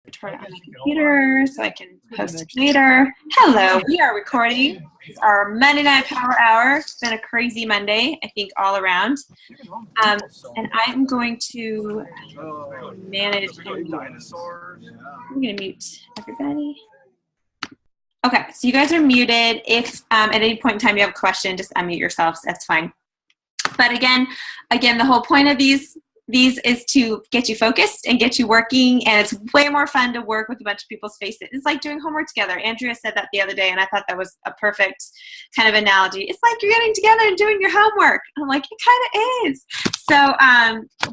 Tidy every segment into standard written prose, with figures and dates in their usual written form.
turn on my computer so I can post it later. Hello, we are recording. It's our Monday Night Power Hour. It's been a crazy Monday, I think, all around. And I'm going to manage and mute. I'm going to mute everybody. Okay, so you guys are muted. If at any point in time you have a question, just unmute yourselves. That's fine. But again, the whole point of these is to get you focused and get you working, and it's way more fun to work with a bunch of people's faces. It's like doing homework together. Andrea said that the other day, and I thought that was a perfect kind of analogy. It's like you're getting together and doing your homework. I'm like, it kind of is. So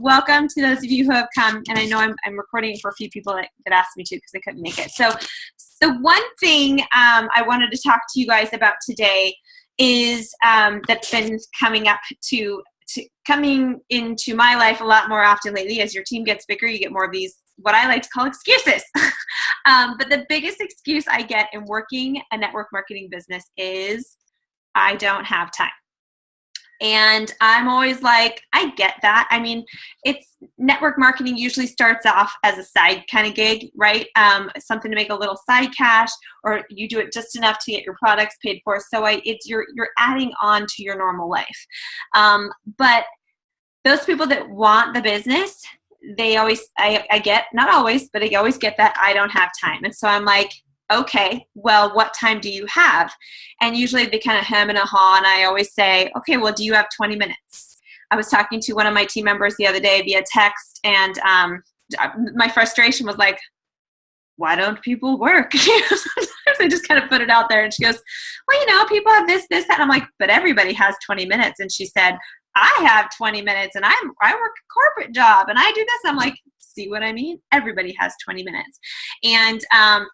welcome to those of you who have come, and I know I'm recording for a few people that asked me to because they couldn't make it. So one thing I wanted to talk to you guys about today is that's been coming into my life a lot more often lately. As your team gets bigger, you get more of these, what I like to call excuses. But the biggest excuse I get in working a network marketing business is I don't have time. And I'm always like, I get that. I mean, it's network marketing usually starts off as a side kind of gig, right? Something to make a little side cash, or you do it just enough to get your products paid for. So you're adding on to your normal life. But those people that want the business, they always, I get, not always, but I always get that I don't have time. And so I'm like, okay, well, what time do you have? And usually they kind of hem and haw, and I always say, okay, well, do you have 20 minutes? I was talking to one of my team members the other day via text, and my frustration was like, why don't people work? Sometimes I just kind of put it out there, and she goes, well, people have this, that. And I'm like, but everybody has 20 minutes. And she said, I have 20 minutes, and I work a corporate job, and I do this. I'm like, see what I mean? Everybody has 20 minutes. And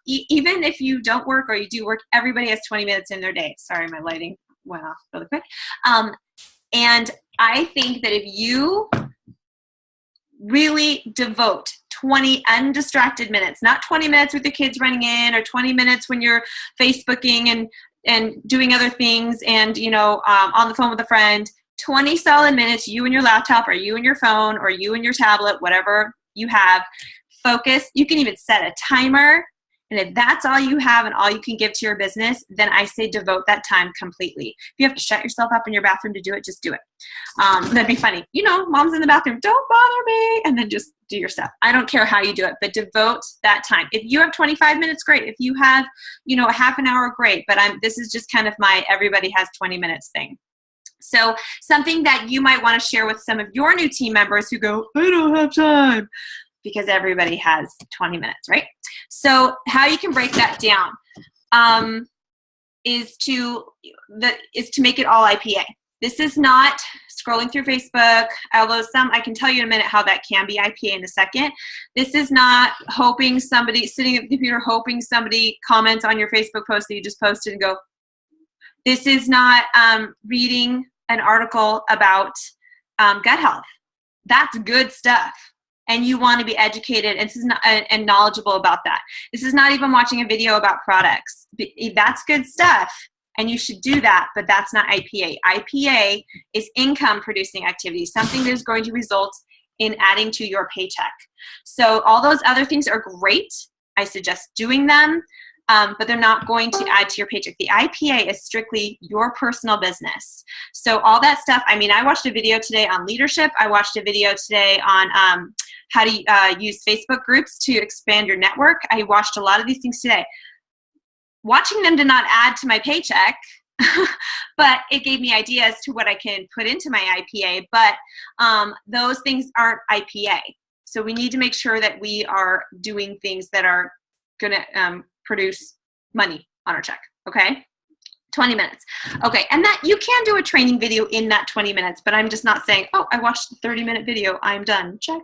even if you don't work or you do work, everybody has 20 minutes in their day. Sorry, my lighting went off really quick. And I think that if you really devote 20 undistracted minutes, not 20 minutes with the kids running in, or 20 minutes when you're Facebooking and doing other things, and on the phone with a friend, 20 solid minutes, you and your laptop, or you and your phone, or you and your tablet, whatever you have, focus. You can even set a timer. And if that's all you have and all you can give to your business, then I say devote that time completely. If you have to shut yourself up in your bathroom to do it, just do it. That'd be funny. Mom's in the bathroom, don't bother me. And then just do your stuff. I don't care how you do it, but devote that time. If you have 25 minutes, great. If you have, a half an hour, great. But this is just kind of my everybody has 20 minutes thing. So something that you might want to share with some of your new team members who go, I don't have time, because everybody has 20 minutes, right? So how you can break that down is to make it all IPA. This is not scrolling through Facebook, although I can tell you in a minute how that can be IPA in a second. This is not hoping somebody, sitting at the computer, hoping somebody comments on your Facebook post that you just posted and go. This is not reading an article about gut health. That's good stuff. And you want to be educated and knowledgeable about that. This is not even watching a video about products. That's good stuff, and you should do that, but that's not IPA. IPA is income producing activity, something that is going to result in adding to your paycheck. So all those other things are great. I suggest doing them. But they're not going to add to your paycheck. The IPA is strictly your personal business. So all that stuff, I watched a video today on leadership. I watched a video today on how to use Facebook groups to expand your network. I watched a lot of these things today. Watching them did not add to my paycheck, but it gave me ideas to what I can put into my IPA. But those things aren't IPA. So we need to make sure that we are doing things that are going to produce money on our check. Okay. 20 minutes. Okay. And that you can do a training video in that 20 minutes, but I'm just not saying, oh, I watched the 30-minute video, I'm done. Check.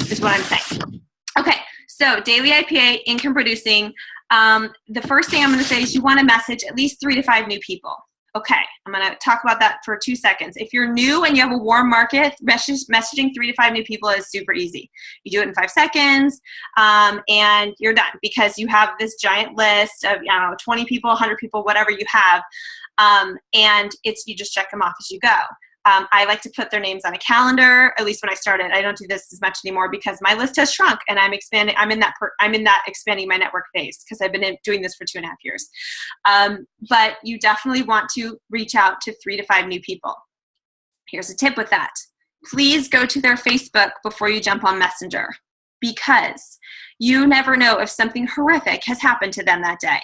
Is what I'm saying. Okay. So daily IPA, income producing. The first thing I'm going to say is you want to message at least 3 to 5 new people. Okay, I'm going to talk about that for 2 seconds. If you're new and you have a warm market, messaging 3 to 5 new people is super easy. You do it in 5 seconds, and you're done, because you have this giant list of 20 people, 100 people, whatever you have, and you just check them off as you go. I like to put their names on a calendar. At least when I started, I don't do this as much anymore because my list has shrunk, and I'm expanding. I'm in that expanding my network phase because I've been doing this for 2.5 years. But you definitely want to reach out to 3 to 5 new people. Here's a tip with that. Please go to their Facebook before you jump on Messenger, because you never know if something horrific has happened to them that day.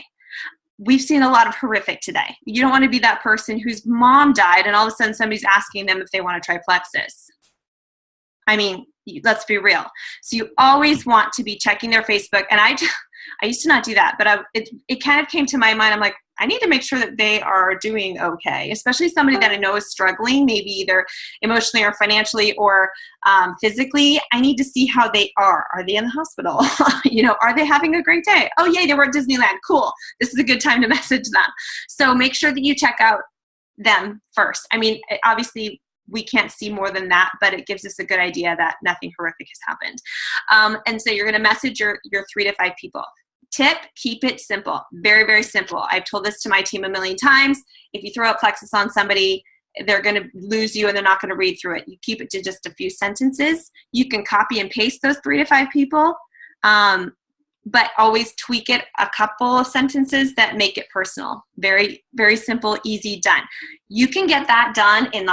We've seen a lot of horrific today. You don't want to be that person whose mom died and all of a sudden somebody's asking them if they want to try Plexus. I mean, let's be real. So you always want to be checking their Facebook. And I used to not do that, but it kind of came to my mind. I'm like, I need to make sure that they are doing okay, especially somebody that I know is struggling, maybe either emotionally or financially or physically. I need to see how they are. Are they in the hospital? Are they having a great day? Oh, yay, they were at Disneyland. Cool. This is a good time to message them. So make sure that you check out them first. I mean, obviously, we can't see more than that, but it gives us a good idea that nothing horrific has happened. And so you're going to message your 3 to 5 people. Tip, keep it simple. Very, very simple. I've told this to my team a million times. If you throw out Plexus on somebody, they're going to lose you and they're not going to read through it. You keep it to just a few sentences. You can copy and paste those 3 to 5 people, but always tweak it a couple of sentences that make it personal. Very, very simple, easy, done. You can get that done in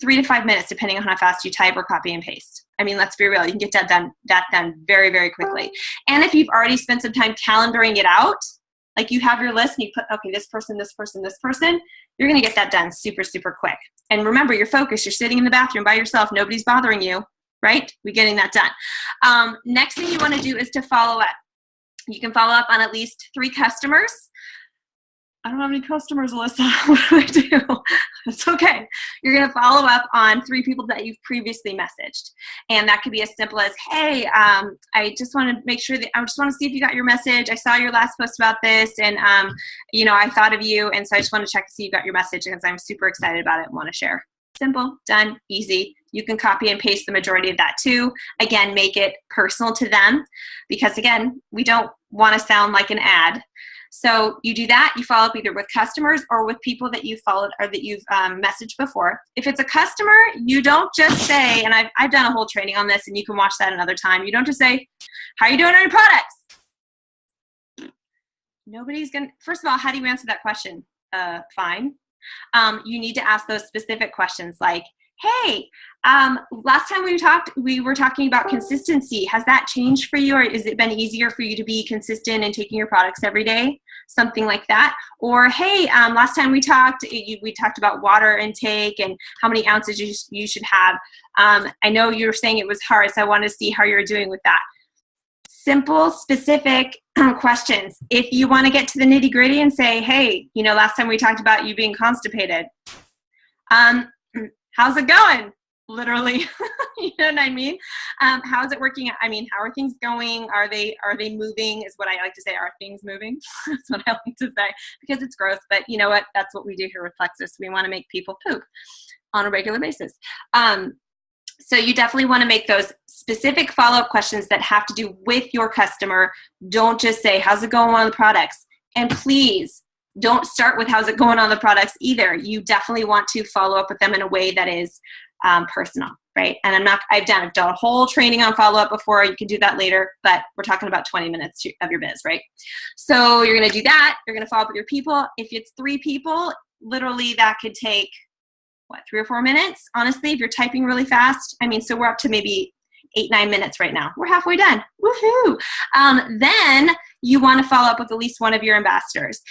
3 to 5 minutes, depending on how fast you type or copy and paste. I mean, let's be real. You can get that done very, very quickly. And if you've already spent some time calendaring it out, like you have your list and you put, okay, this person, this person, this person, you're going to get that done super, super quick. And remember, you're focused. You're sitting in the bathroom by yourself. Nobody's bothering you, right? We're getting that done. Next thing you want to do is to follow up. You can follow up on at least 3 customers. I don't have any customers, Alyssa. What do I do? It's okay. You're going to follow up on 3 people that you've previously messaged. And that could be as simple as, hey, I just want to make sure that I just want to see if you got your message. I saw your last post about this and, I thought of you. And so I just want to check to see you got your message because I'm super excited about it and want to share. Simple, done, easy. You can copy and paste the majority of that too. Again, make it personal to them because, again, we don't want to sound like an ad. So you do that. You follow up either with customers or with people that you've followed or that you've messaged before. If it's a customer, you don't just say, and I've done a whole training on this, and you can watch that another time. You don't just say, how are you doing on your products? Nobody's going to, first of all, how do you answer that question? Fine. You need to ask those specific questions like, hey, last time we were talking about consistency. Has that changed for you, or has it been easier for you to be consistent in taking your products every day? Something like that. Or, hey, last time we talked about water intake and how many ounces you should have. I know you were saying it was hard, so I want to see how you're doing with that. Simple, specific questions. If you want to get to the nitty gritty and say, hey, last time we talked about you being constipated. How's it going? Literally, you know what I mean? How's it working? I mean, how are things going? Are they moving is what I like to say. Are things moving? That's what I like to say because it's gross. But you know what? That's what we do here with Plexus. We want to make people poop on a regular basis. So you definitely want to make those specific follow-up questions that have to do with your customer. Don't just say, how's it going on the products? And please, don't start with how's it going on the products either. You definitely want to follow up with them in a way that is personal, right? And I've done a whole training on follow-up before. You can do that later, but we're talking about 20 minutes of your biz, right? So you're going to do that. You're going to follow up with your people. If it's 3 people, literally that could take, 3 or 4 minutes? Honestly, if you're typing really fast. I mean, so we're up to maybe 8-9 minutes right now. We're halfway done. Woohoo! Then you want to follow up with at least one of your ambassadors.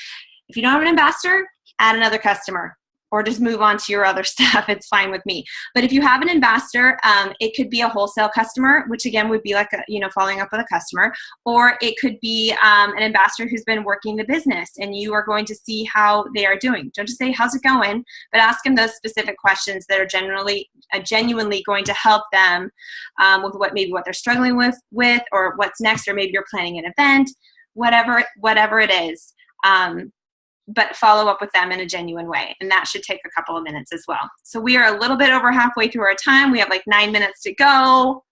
If you don't have an ambassador, add another customer or just move on to your other stuff. It's fine with me. But if you have an ambassador, it could be a wholesale customer, which again would be like, following up with a customer, or it could be an ambassador who's been working the business and you are going to see how they are doing. Don't just say, how's it going? But ask them those specific questions that are genuinely going to help them with what they're struggling with, or what's next, or maybe you're planning an event, whatever it is. But follow up with them in a genuine way. And that should take a couple of minutes as well. So we are a little bit over halfway through our time. We have like 9 minutes to go.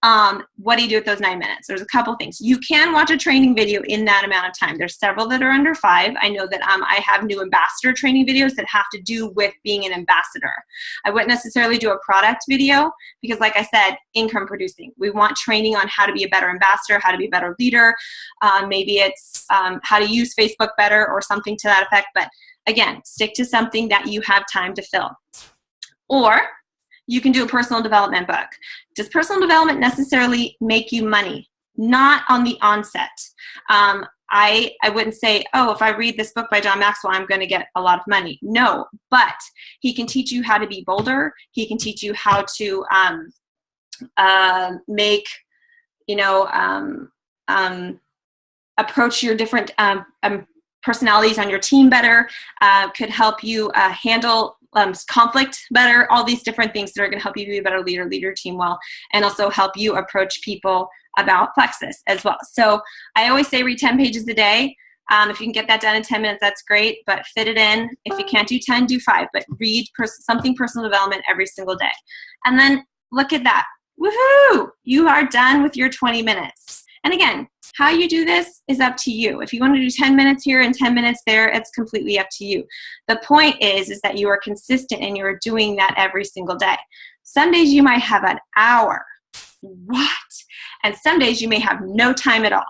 What do you do with those 9 minutes? There's a couple things. You can watch a training video in that amount of time. There's several that are under 5. I know that I have new ambassador training videos that have to do with being an ambassador. I wouldn't necessarily do a product video because, like I said, income producing. We want training on how to be a better ambassador, how to be a better leader. Maybe it's how to use Facebook better or something to that effect. But again, stick to something that you have time to fill. Or you can do a personal development book. Does personal development necessarily make you money? Not on the onset. I wouldn't say, oh, if I read this book by John Maxwell, I'm going to get a lot of money. No, but he can teach you how to be bolder. He can teach you how to make, approach your different personalities on your team better, could help you handle conflict better, all these different things that are going to help you be a better leader, lead your team well, and also help you approach people about Plexus as well. So I always say read 10 pages a day. If you can get that done in 10 minutes, that's great, but fit it in. If you can't do 10, do 5, but read something personal development every single day. And then look at that. Woohoo! You are done with your 20 minutes. And again, how you do this is up to you. If you want to do 10 minutes here and 10 minutes there, it's completely up to you. The point is that you are consistent and you are doing that every single day. Some days you might have an hour. What? And some days you may have no time at all.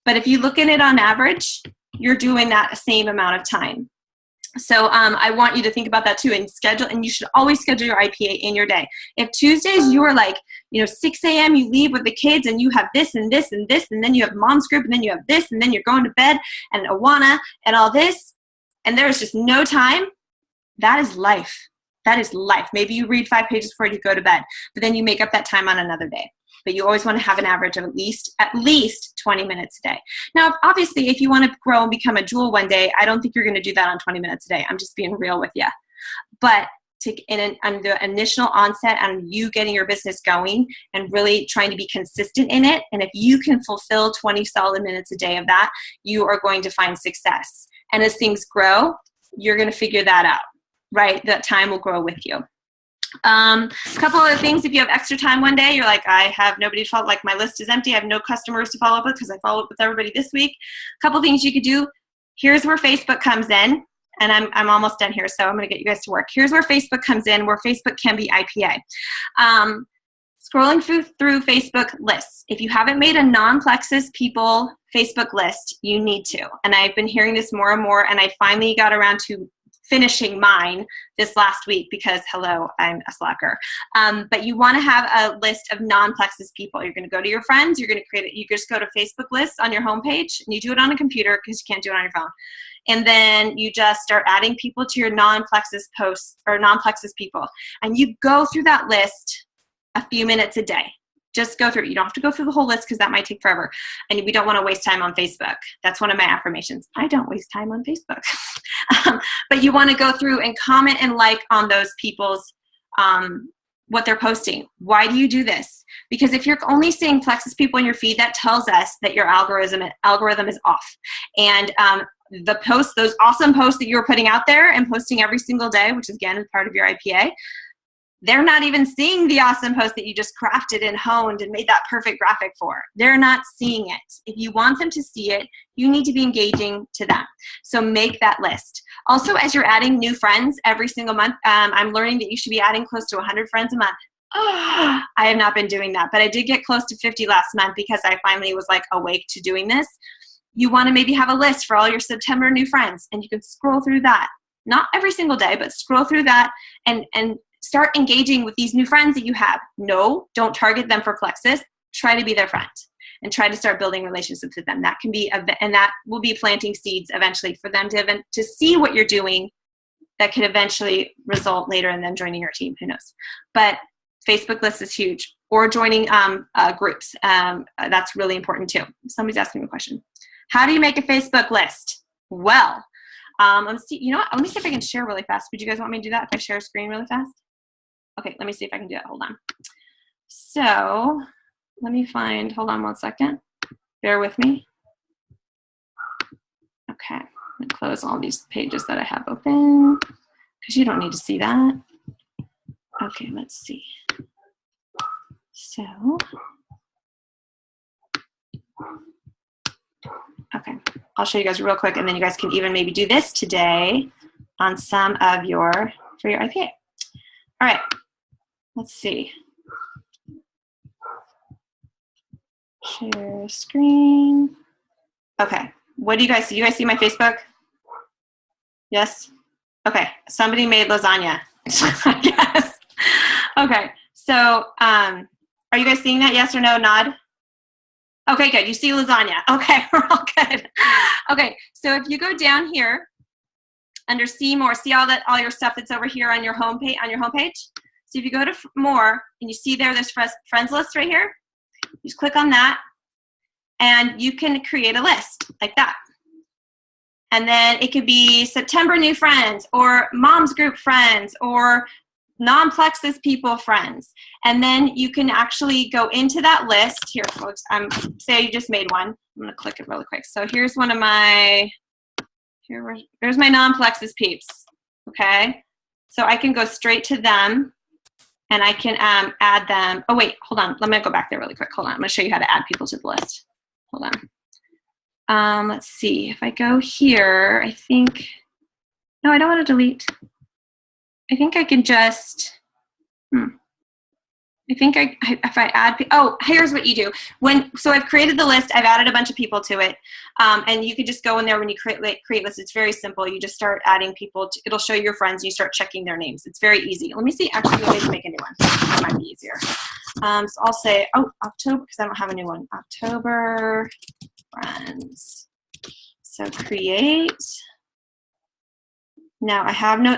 But if you look at it on average, you're doing that same amount of time. So I want you to think about that too and schedule, and you should always schedule your IPA in your day. If Tuesdays you are like, 6 a.m. you leave with the kids and you have this and this and this, and then you have mom's group and then you have this, and then you're going to bed and Awana and all this, and there's just no time, that is life. That is life. Maybe you read 5 pages before you go to bed, but then you make up that time on another day. But you always want to have an average of at least 20 minutes a day. Now, obviously, if you want to grow and become a jewel one day, I don't think you're going to do that on 20 minutes a day. I'm just being real with you. But on the initial onset and you getting your business going and really trying to be consistent in it, and if you can fulfill 20 solid minutes a day of that, you are going to find success. And as things grow, you're going to figure that out, right? That time will grow with you. A couple other things. If you have extra time one day, you're like, I have nobody to follow, like my list is empty, I have no customers to follow up with because I followed up with everybody this week. A couple things you could do. Here's where Facebook comes in, and I'm almost done here, so I'm going to get you guys to work. Here's where Facebook comes in, where Facebook can be IPA. Scrolling through Facebook lists. If you haven't made a non-Plexus people Facebook list, you need to. And I've been hearing this more and more, and I finally got around to finishing mine this last week because, hello, I'm a slacker. But you want to have a list of non-Plexus people. You're going to go to your friends. You're going to create it. You just go to Facebook lists on your homepage, and you do it on a computer because you can't do it on your phone. And then you just start adding people to your non-Plexus posts or non-Plexus people. And you go through that list a few minutes a day. Just go through it. You don't have to go through the whole list because that might take forever. And we don't want to waste time on Facebook. That's one of my affirmations. I don't waste time on Facebook. But you want to go through and comment and like on those people's, what they're posting. Why do you do this? Because if you're only seeing Plexus people in your feed, that tells us that your algorithm is off. And the posts, those awesome posts that you're putting out there and posting every single day, which is, again, part of your IPA, they're not even seeing the awesome post that you just crafted and honed and made that perfect graphic for. They're not seeing it. If you want them to see it, you need to be engaging to them. So make that list. Also, as you're adding new friends every single month, I'm learning that you should be adding close to 100 friends a month. I have not been doing that, but I did get close to 50 last month because I finally was like awake to doing this. You want to maybe have a list for all your September new friends, and you can scroll through that. Not every single day, but scroll through that and start engaging with these new friends that you have. No, don't target them for Plexus. Try to be their friend and try to start building relationships with them. That can be, and that will be planting seeds eventually for them to see what you're doing that could eventually result later in them joining your team. Who knows? But Facebook list is huge. Or joining groups. That's really important too. Somebody's asking me a question. How do you make a Facebook list? Well, let's see. You know what? Let me see if I can share really fast. Would you guys want me to do that if I share a screen really fast? Okay, let me see if I can do that. Hold on. So let me find, hold on one second. Bear with me. Okay, I'm gonna close all these pages that I have open because you don't need to see that. Okay, let's see. So, okay, I'll show you guys real quick, and then you guys can even maybe do this today on some of for your IPA. All right, let's see. Share screen. Okay, what do you guys see? You guys see my Facebook? Yes? Okay, somebody made lasagna, I guess. Okay, so are you guys seeing that? Yes or no? Nod. Okay, good. You see lasagna. Okay, we're all good. Okay, so if you go down here under see more, see all your stuff that's over here on your homepage. So if you go to more and you see there's friends list right here, you just click on that, and you can create a list like that. And then it could be September new friends, or mom's group friends, or non-Plexus people friends. And then you can actually go into that list. Here, folks, say you just made one. I'm going to click it really quick. So here's one of my, there's my non-Plexus peeps, okay? So I can go straight to them, and I can add them. Oh, wait, hold on. Let me go back there really quick. Hold on. I'm going to show you how to add people to the list. Hold on. Let's see. If I go here, I think, no, I don't want to delete. I think I can just, I think if I add, oh, here's what you do. So I've created the list, I've added a bunch of people to it, and you can just go in there when you create lists. It's very simple. You just start adding people. It'll show you your friends, and you start checking their names. It's very easy. Let me see, actually, let me make a new one. That might be easier. So I'll say, October, because I don't have a new one. October friends. So create. Now I have no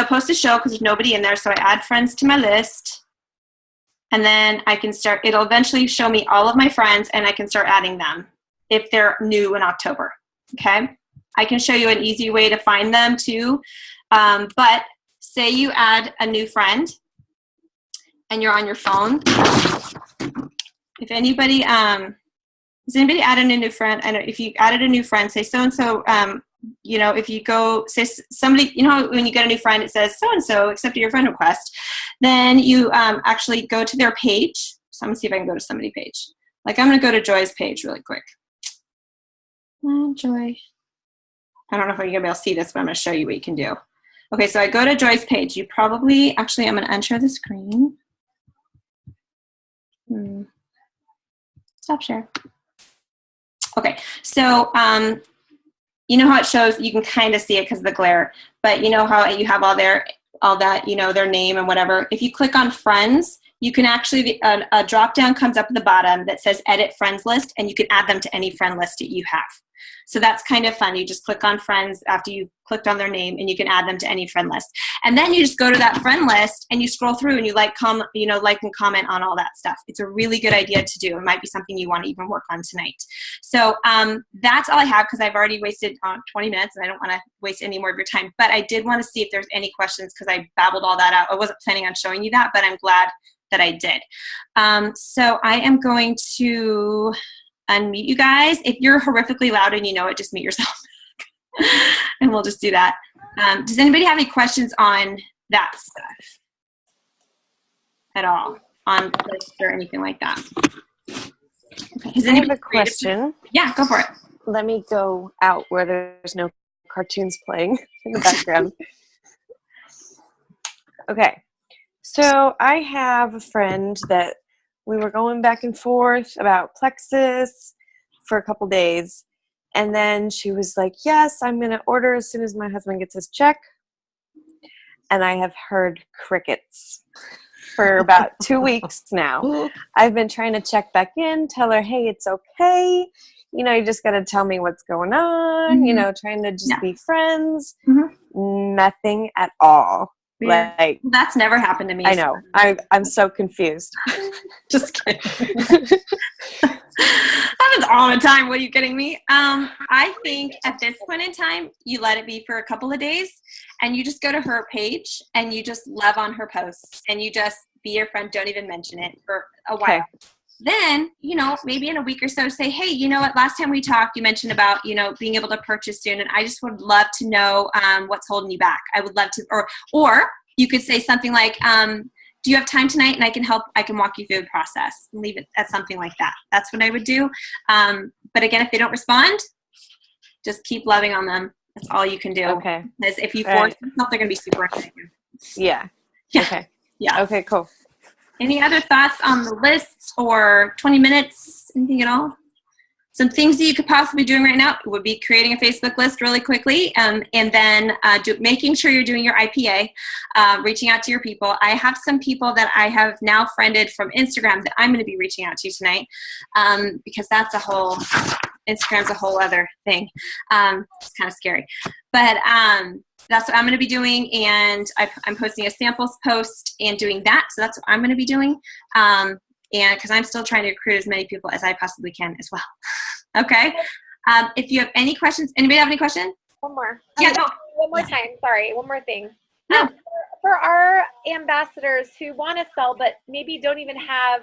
post to show because there's nobody in there. So I add friends to my list, and then I can start, it'll eventually show me all of my friends, and I can start adding them if they're new in October, okay? I can show you an easy way to find them too, but say you add a new friend and you're on your phone. If anybody, does anybody add in a new friend? I know if you added a new friend, say so-and-so, you know, if you go, say somebody, you know, when you get a new friend, it says so-and-so accepted your friend request. Then you actually go to their page. So I'm going to see if I can go to somebody's page. Like I'm going to go to Joy's page really quick. Joy. I don't know if you're going to be able to see this, but I'm going to show you what you can do. Okay, so I go to Joy's page. You probably, actually, I'm going to enter the screen. Stop share. Okay, so you know how it shows, you can kind of see it because of the glare, but you know how you have all that, you know, their name and whatever. If you click on friends, you can actually, a drop down comes up at the bottom that says edit friends list, and you can add them to any friend list that you have. So that's kind of fun. You just click on friends after you clicked on their name, and you can add them to any friend list. And then you just go to that friend list and you scroll through and you like and comment on all that stuff. It's a really good idea to do. It might be something you want to even work on tonight. So that's all I have because I've already wasted 20 minutes and I don't want to waste any more of your time. But I did want to see if there's any questions because I babbled all that out. I wasn't planning on showing you that, but I'm glad that I did. So I am going to unmute you guys. If you're horrifically loud and you know it, just mute yourself. And we'll just do that. Does anybody have any questions on that stuff at all? On lists or anything like that? Okay. I have a question. Yeah, go for it. Let me go out where there's no cartoons playing in the background. Okay. So I have a friend that we were going back and forth about Plexus for a couple days. And then she was like, yes, I'm going to order as soon as my husband gets his check. And I have heard crickets for about 2 weeks now. I've been trying to check back in, tell her, hey, it's okay. You know, you just got to tell me what's going on, you know, trying to just be friends. Nothing at all. Yeah. Like, that's never happened to me. I know. I'm so confused. Just kidding. Happens all the time. What are you kidding me? I think at this point in time, you let it be for a couple of days, and you just go to her page and you just love on her posts, and you just be your friend. Don't even mention it for a while. Okay. Then, you know, maybe in a week or so, say, hey, you know what, last time we talked, you mentioned about, you know, being able to purchase soon, and I just would love to know what's holding you back. I would love to, or you could say something like, do you have time tonight? And I can walk you through the process and leave it at something like that. That's what I would do. But again, if they don't respond, just keep loving on them. That's all you can do. Okay. Because if you force yourself, they're going to be super angry. Yeah. Yeah. Okay. Yeah. Okay, cool. Any other thoughts on the lists or 20 minutes? Anything at all? Some things that you could possibly be doing right now would be creating a Facebook list really quickly, and then making sure you're doing your IPA, reaching out to your people. I have some people that I have now friended from Instagram that I'm going to be reaching out to tonight, because Instagram's a whole other thing. It's kind of scary. But that's what I'm going to be doing, and I'm posting a samples post and doing that, so that's what I'm going to be doing. And because I'm still trying to recruit as many people as I possibly can as well. Okay. If you have any questions, anybody have any questions? One more. Yeah, go. One more time. Sorry. One more thing. No. For our ambassadors who want to sell but maybe don't even have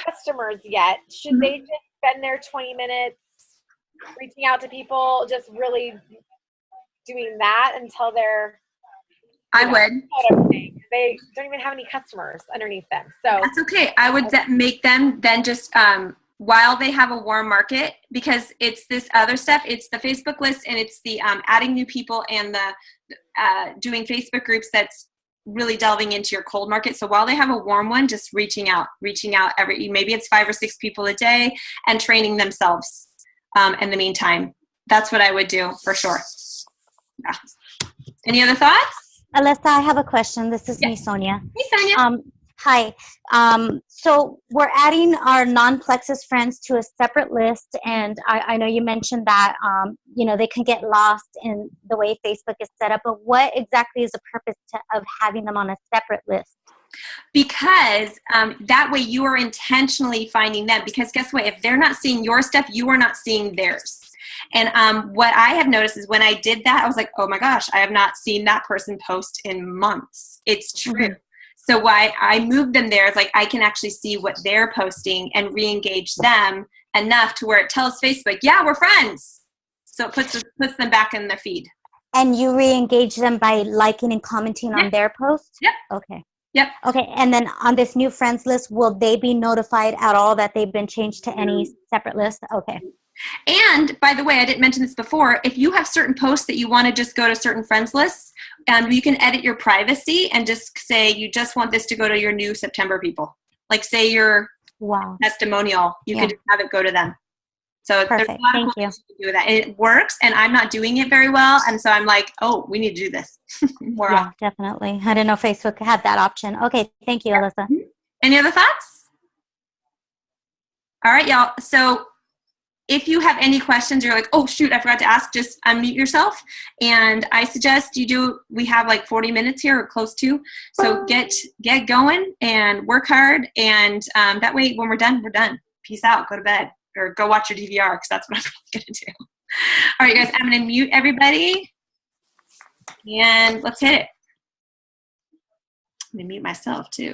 customers yet, should they just spend their 20 minutes reaching out to people, just really doing that until they're I would. They don't even have any customers underneath them. So that's okay. I would make them then just while they have a warm market, because it's this other stuff. It's the Facebook list, and it's the adding new people, and the doing Facebook groups that's really delving into your cold market. So while they have a warm one, just reaching out maybe it's 5 or 6 people a day, and training themselves in the meantime. That's what I would do for sure. Yeah. Any other thoughts? Alyssa, I have a question. This is me, Sonia. Hey, Sonia. Hi. So we're adding our non-Plexus friends to a separate list, and I know you mentioned that they can get lost in the way Facebook is set up. But what exactly is the purpose of having them on a separate list? Because that way you are intentionally finding them. Because guess what? If they're not seeing your stuff, you are not seeing theirs. And what I have noticed is when I did that, I was like, oh my gosh, I have not seen that person post in months. It's true. Mm-hmm. So why I moved them there is like I can actually see what they're posting and re-engage them enough to where it tells Facebook, yeah, we're friends. So it puts them back in their feed. And you re-engage them by liking and commenting on their posts? Yep. Okay. Yep. Okay, and then on this new friends list, will they be notified at all that they've been changed to any separate list? Okay. And by the way, I didn't mention this before, if you have certain posts that you want to just go to certain friends lists, you can edit your privacy and just say you just want this to go to your new September people. Like say your testimonial, you can just have it go to them. So perfect. There's a lot of cool things you can do with that. And it works, and I'm not doing it very well, and so I'm like, oh, we need to do this more often. Definitely. I didn't know Facebook had that option. Okay, thank you, Alyssa. Any other thoughts? All right, y'all. So if you have any questions, you're like, oh, shoot, I forgot to ask, just unmute yourself. And I suggest we have like 40 minutes here or close to. So get going and work hard. And that way, when we're done, we're done. Peace out. Go to bed or go watch your DVR because that's what I'm going to do. All right, guys, I'm going to mute everybody. And let's hit it. I'm going to mute myself, too.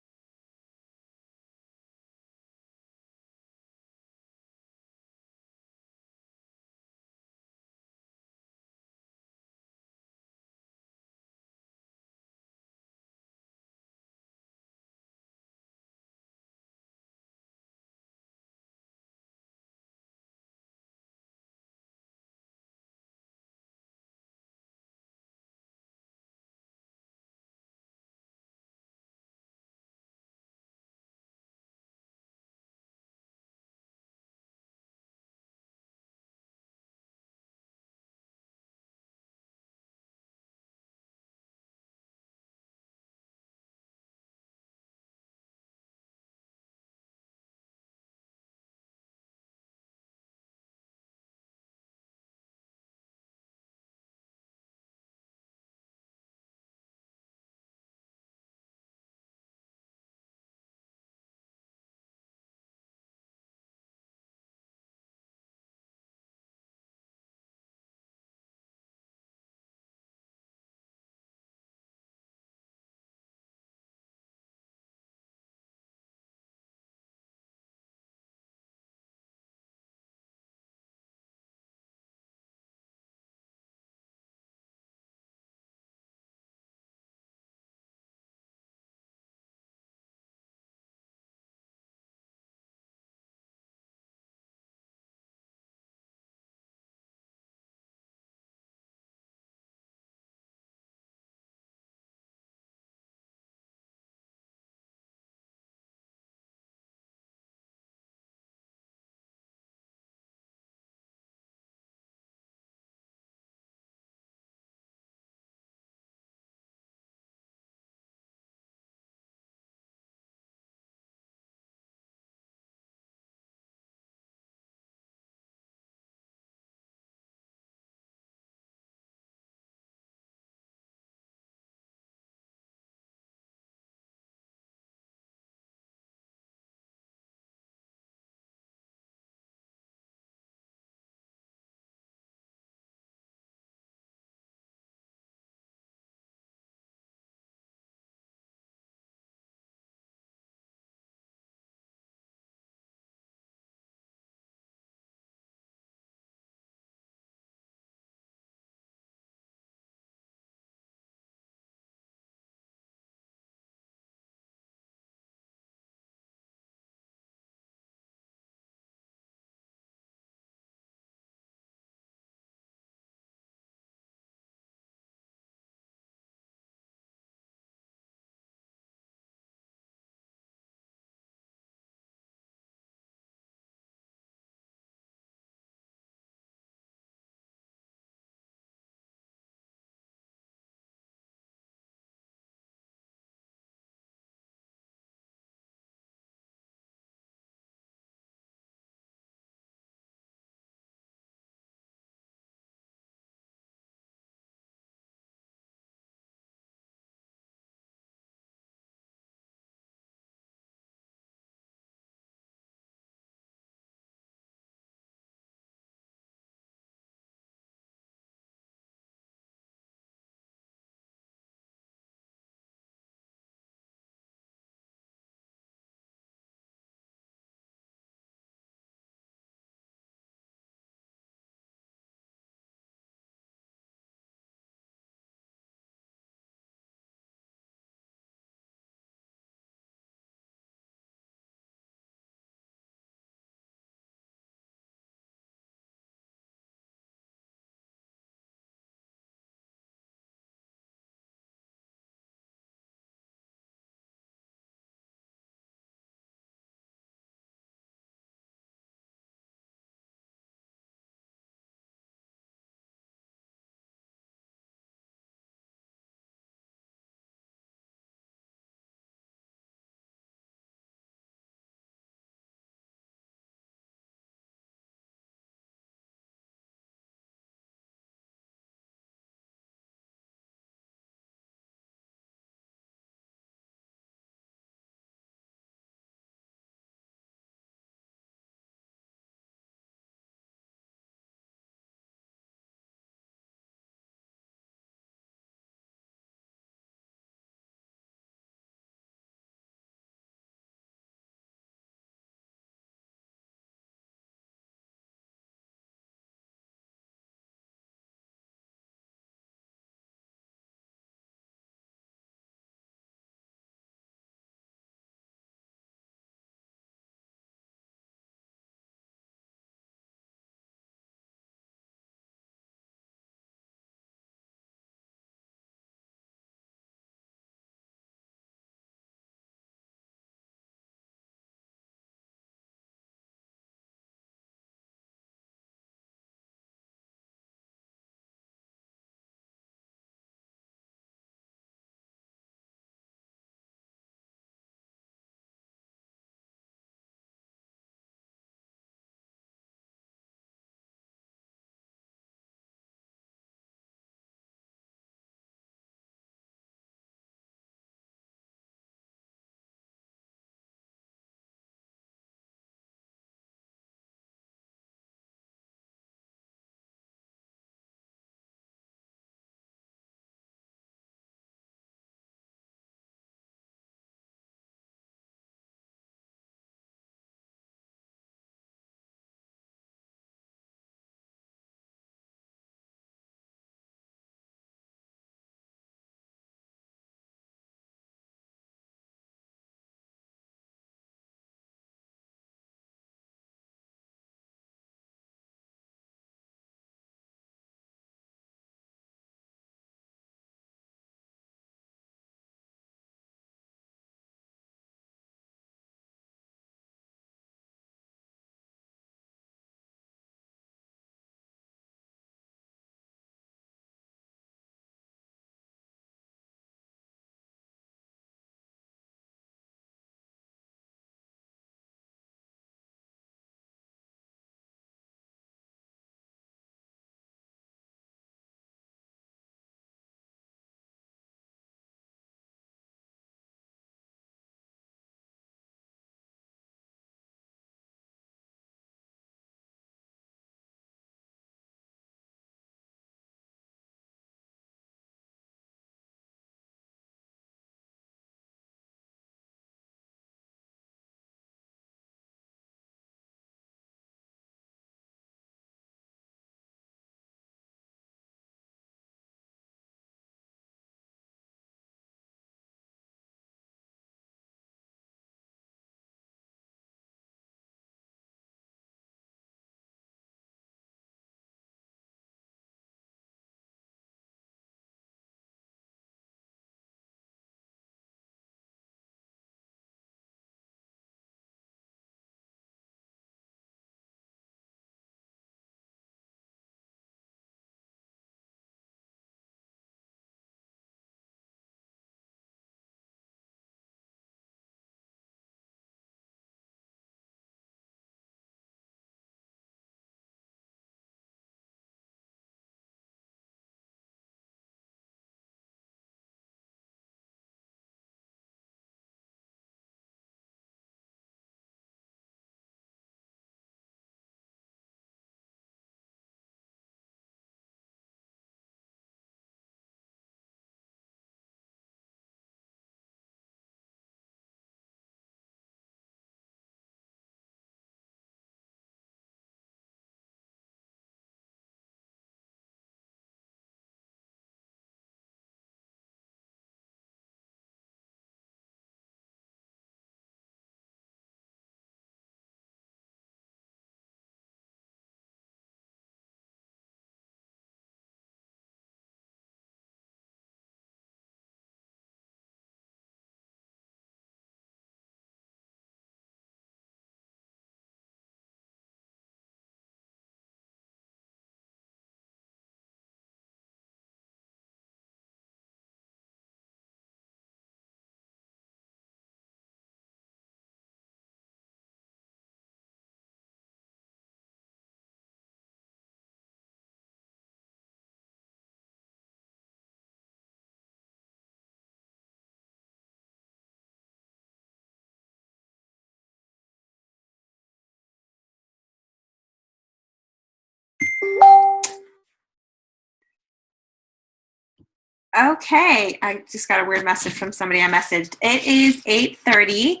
Okay, I just got a weird message from somebody I messaged. It is 8:30.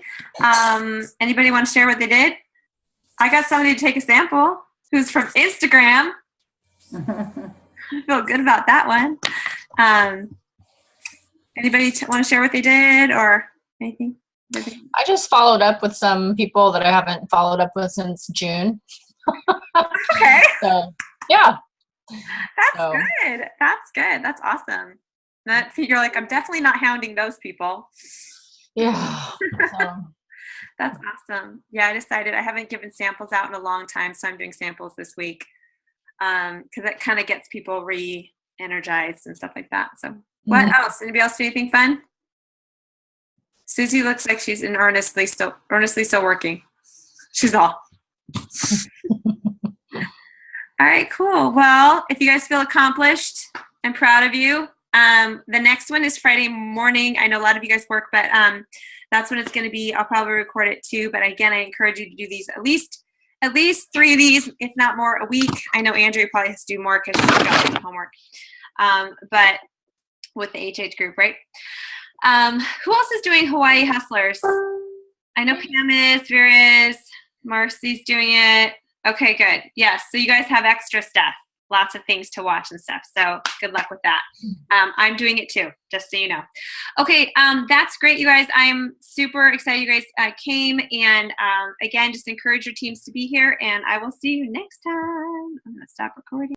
Anybody want to share what they did? I got somebody to take a sample who's from Instagram. I feel good about that one. Anybody want to share what they did or anything? I just followed up with some people that I haven't followed up with since June. Okay. So, yeah. That's good. That's good. That's awesome. You're like, I'm definitely not hounding those people. Yeah. So. That's awesome. Yeah, I decided I haven't given samples out in a long time, so I'm doing samples this week because that kind of gets people re-energized and stuff like that. So what else? Anybody else do anything fun? Susie looks like she's earnestly still working. She's all. All right, cool. Well, if you guys feel accomplished, I'm proud of you. The next one is Friday morning. I know a lot of you guys work, but that's when it's going to be. I'll probably record it too. But again, I encourage you to do these at least 3 of these, if not more, a week. I know Andrea probably has to do more because she's got some homework. But with the HH group, right? Who else is doing Hawaii Hustlers? I know Pam is, Vera is, Marcy's doing it. Okay, good. Yes, so you guys have extra stuff. Lots of things to watch and stuff. So good luck with that. I'm doing it too, just so you know. Okay, that's great, you guys. I'm super excited you guys came. And again, just encourage your teams to be here. And I will see you next time. I'm going to stop recording.